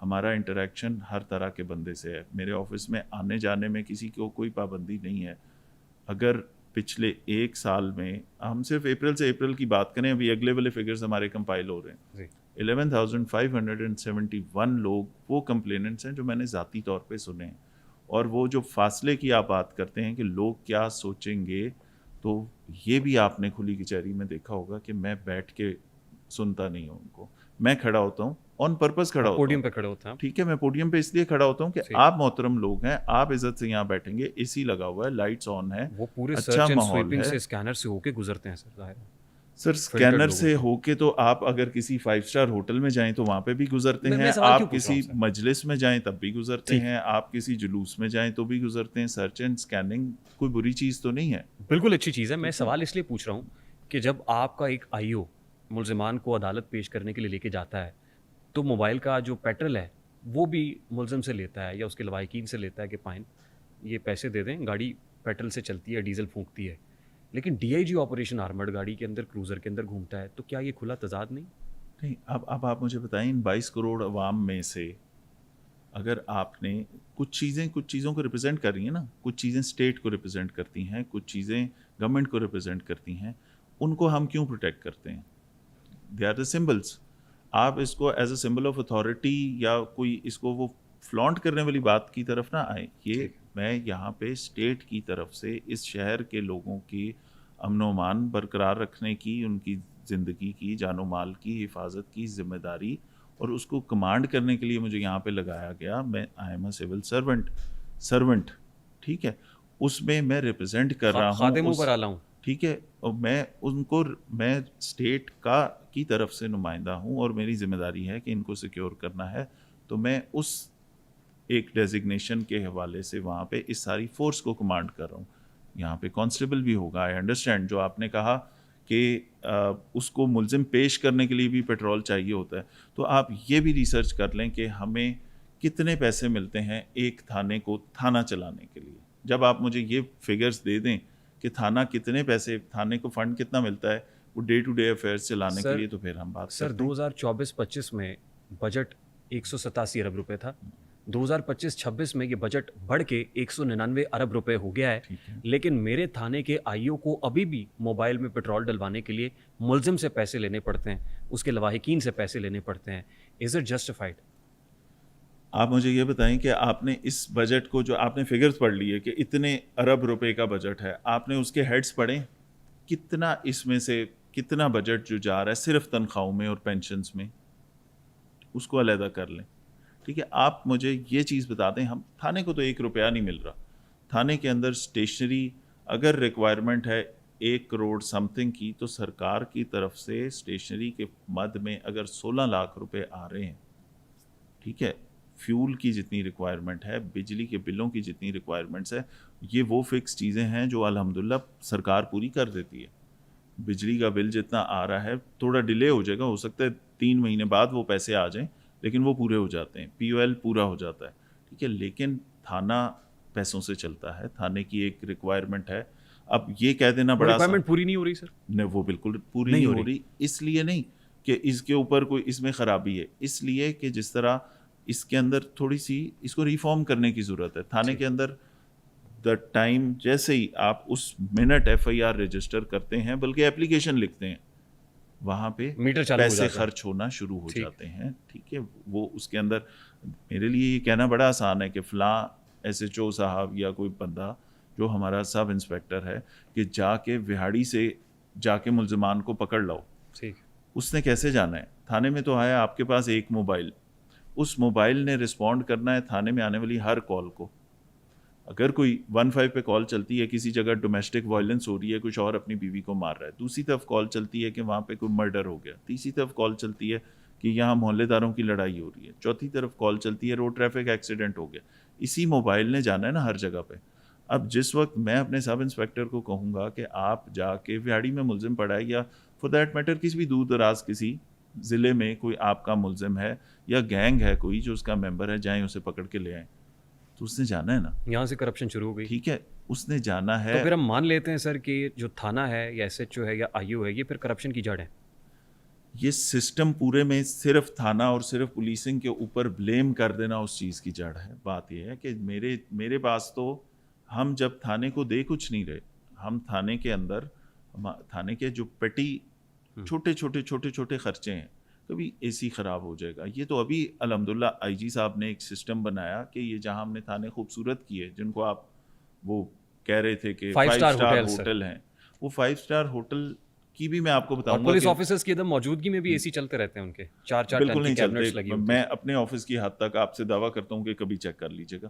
ہمارا انٹریکشن ہر طرح کے بندے سے ہے. میرے آفس میں آنے جانے میں کسی کو کوئی پابندی نہیں ہے. اگر پچھلے 1 سال میں ہم صرف اپریل سے اپریل کی بات کریں, ابھی اگلے والے فگرز ہمارے کمپائل ہو رہے ہیں, 11,571 لوگ وہ کمپلیننٹس ہیں جو میں نے ذاتی طور پہ سنے ہیں. اور وہ جو فاصلے کی آپ بات کرتے ہیں کہ لوگ کیا سوچیں گے, تو یہ بھی آپ نے کھلی کچہری میں دیکھا ہوگا کہ میں بیٹھ کے سنتا نہیں ہوں ان کو. میں کھڑا ہوتا ہوں آن پرپز کھڑا ہوتا ہوں, پوڈیم پہ کھڑے ہوتے ہیں. ٹھیک ہے, میں پوڈیم پہ اس لیے کھڑا ہوتا ہوں کہ آپ محترم لوگ ہیں, آپ عزت سے یہاں بیٹھیں گے, اے سی لگا ہوا ہے, لائٹس آن ہے, وہ پورے اچھا سرچ اینڈ ماحول سویپنگ ہے. سے اسکینر سے ہو کے گزرتے ہیں سر, ظاہر ہے سر اسکینر سے ہو کے تو آپ اگر کسی 5 اسٹار ہوٹل میں جائیں تو وہاں پہ بھی گزرتے ہیں, آپ کسی مجلس میں جائیں تب بھی گزرتے ہیں, آپ کسی جلوس میں جائیں تو بھی گزرتے ہیں. سرچ اینڈ اسکیننگ کوئی بری چیز تو نہیں ہے, بالکل اچھی چیز ہے. میں سوال اس لیے پوچھ رہا ہوں کہ جب آپ کا ایک آئی او ملزمان کو عدالت پیش کرنے کے لیے لے کے جاتا ہے تو موبائل کا جو پیٹرول ہے وہ بھی ملزم سے لیتا ہے یا اس کے لواحقین سے لیتا ہے کہ فائن یہ پیسے دے دیں, گاڑی پیٹرول سے چلتی ہے, ڈیزل پھونکتی ہے. لیکن D I G operation armoured گاڑی کے اندر, کروزر کے اندر گھومتا ہے, تو کیا یہ کھلا تضاد نہیں؟ نہیں. اب آپ مجھے بتائیں, ان 22 کروڑ عوام میں سے اگر آپ نے کچھ چیزوں کو ریپرزینٹ کر رہی ہیں نا, کچھ چیزیں اسٹیٹ کو ریپرزینٹ کرتی ہیں, کچھ چیزیں گورنمنٹ کو ریپرزینٹ کرتی ہیں, ان کو ہم کیوں پروٹیکٹ کرتے ہیں؟ They are the symbols. آپ اس کو as a symbol of authority یا کوئی اس کو وہ فلانٹ کرنے والی بات کی طرف نہ آئیں. یہ میں یہاں پہ اسٹیٹ کی طرف سے اس شہر کے لوگوں کی امن و امان برقرار رکھنے کی, ان کی زندگی کی, جان و مال کی حفاظت کی ذمہ داری, اور اس کو کمانڈ کرنے کے لیے مجھے یہاں پہ لگایا گیا. میں I am a civil servant, ٹھیک ہے, اس میں میں ریپرزینٹ کر رہا ہوں, خادموں پر آلا ہوں, ٹھیک ہے, اور میں ان کو, میں اسٹیٹ کی طرف سے نمائندہ ہوں اور میری ذمہ داری ہے کہ ان کو سیکیور کرنا ہے. تو میں اس ایک ڈیزگنیشن کے حوالے سے وہاں پہ اس ساری فورس کو کمانڈ کر رہا ہوں. یہاں پہ کانسٹیبل بھی ہوگا. آئی انڈرسٹینڈ جو آپ نے کہا کہ اس کو ملزم پیش کرنے کے لیے بھی پیٹرول چاہیے ہوتا ہے, تو آپ یہ بھی ریسرچ کر لیں کہ ہمیں کتنے پیسے ملتے ہیں ایک تھانے کو تھانہ چلانے کے لیے. جب آپ مجھے یہ فگرز دے دیں کہ تھانہ کتنے پیسے, تھانے کو فنڈ کتنا ملتا ہے وہ ڈے ٹو ڈے افیئرس چلانے کے لیے, تو پھر ہم بات سر 2024-25 میں بجٹ 187 ارب روپے تھا. 2025-26 میں یہ بجٹ بڑھ کے 199 ارب روپے ہو گیا ہے. لیکن میرے تھانے کے آئی او کو ابھی بھی موبائل میں پیٹرول ڈلوانے کے لیے ملزم سے پیسے لینے پڑتے ہیں, اس کے لواحقین سے پیسے لینے پڑتے ہیں. Is it justified? آپ مجھے یہ بتائیں کہ آپ نے اس بجٹ کو, جو آپ نے فگرز پڑھ لی ہے کہ اتنے ارب روپے کا بجٹ ہے, آپ نے اس کے ہیڈز پڑھیں, کتنا اس میں سے کتنا بجٹ جو جا رہا ہے صرف تنخواہوں میں اور پینشنز میں, اس کو علیحدہ کر لیں, ٹھیک ہے. آپ مجھے یہ چیز بتا دیں, ہم تھانے کو تو 1 روپیہ نہیں مل رہا, تھانے کے اندر اسٹیشنری اگر ریکوائرمنٹ ہے 1 کروڑ سم تھنگ کی, تو سرکار کی طرف سے اسٹیشنری کے مد میں اگر 16 لاکھ روپے آ رہے ہیں, ٹھیک ہے, فیول کی جتنی ریکوائرمنٹ ہے, بجلی کے بلوں کی جتنی ریکوائرمنٹس ہے, یہ وہ فکس چیزیں ہیں جو الحمدللہ سرکار پوری کر دیتی ہے. بجلی کا بل جتنا آ رہا ہے, تھوڑا ڈیلے ہو جائے گا, ہو سکتا ہے 3 مہینے بعد وہ پیسے آ جائیں, لیکن وہ پورے ہو جاتے ہیں, پی او ایل پورا ہو جاتا ہے, ٹھیک ہے. لیکن تھانہ پیسوں سے چلتا ہے, تھانے کی ایک ریکوائرمنٹ ہے. اب یہ کہہ دینا بڑا ریکوائرمنٹ پوری نہیں ہو رہی سر. نہیں, وہ بالکل پوری نہیں ہو رہی. اس لیے نہیں کہ اس کے اوپر کوئی اس میں خرابی ہے, اس لیے کہ جس طرح اس کے اندر تھوڑی سی اس کو ریفارم کرنے کی ضرورت ہے. تھانے کے اندر دا ٹائم جیسے ہی آپ اس minute F I R register کرتے ہیں, بلکہ ایپلیکیشن لکھتے ہیں, وہاں پہ پیسے خرچ ہونا شروع ہو جاتے ہیں, ٹھیک ہے. وہ اس کے اندر میرے لیے یہ کہنا بڑا آسان ہے کہ فلاں ایس ایچ او صاحب یا کوئی بندہ جو ہمارا سب انسپیکٹر ہے کہ جا کے وہاڑی سے جا کے ملزمان کو پکڑ لاؤ. اس نے کیسے جانا ہے؟ تھانے میں تو آیا آپ کے پاس ایک موبائل, اس موبائل نے رسپونڈ کرنا ہے تھانے میں آنے والی ہر کال کو. اگر کوئی 15 پہ کال چلتی ہے, کسی جگہ ڈومیسٹک وائلنس ہو رہی ہے, کچھ اور اپنی بیوی کو مار رہا ہے, دوسری طرف کال چلتی ہے کہ وہاں پہ کوئی مرڈر ہو گیا, تیسری طرف کال چلتی ہے کہ یہاں محلے داروں کی لڑائی ہو رہی ہے, چوتھی طرف کال چلتی ہے روڈ ٹریفک ایکسیڈنٹ ہو گیا. اسی موبائل نے جانا ہے نا ہر جگہ پہ. اب جس وقت میں اپنے سب انسپیکٹر کو کہوں گا کہ آپ جا کے وہاڑی میں ملزم پڑا ہے, یا فار دیٹ میٹر کسی بھی دور دراز کسی ضلع میں کوئی آپ کا ملزم ہے یا گینگ ہے کوئی جو اس کا ممبر ہے, جائیں اسے پکڑ کے لے آئیں, تو اس نے جانا ہے نا. یہاں سے کرپشن شروع ہو گئی, ٹھیک ہے, اس نے جانا ہے. تو پھر ہم مان لیتے ہیں سر کہ جو تھانہ ہے یا ایس ایچ او ہے یا آئی او ہے, یہ پھر کرپشن کی جڑ ہے. یہ سسٹم پورے میں صرف تھانہ اور صرف پولیسنگ کے اوپر بلیم کر دینا اس چیز کی جڑ ہے. بات یہ ہے کہ میرے پاس تو ہم جب تھانے کو دے کچھ نہیں رہے, ہم تھانے کے اندر تھانے کے جو پیٹی چھوٹے خرچے ہیں, کبھی اے سی خراب ہو جائے گا. یہ تو ابھی الحمدللہ آئی جی صاحب نے ایک سسٹم بنایا کہ یہ جہاں ہم نے تھانے خوبصورت کیے, جن کو آپ وہ کہہ رہے تھے کہ 5 اسٹار ہوٹل ہیں, وہ 5 اسٹار ہوٹل کی بھی میں آپ کو بتاؤں گا, پولیس آفیسرز کی ادھر موجودگی میں بھی اے سی چلتے رہتے ہیں ان کے, 4 بالکل ٹن کی نہیں کیبنٹس لگی چلتے. ہوتی ہیں. میں اپنے آفس کی حد تک آپ سے دعویٰ کرتا ہوں کہ کبھی چیک کر لیجیے گا,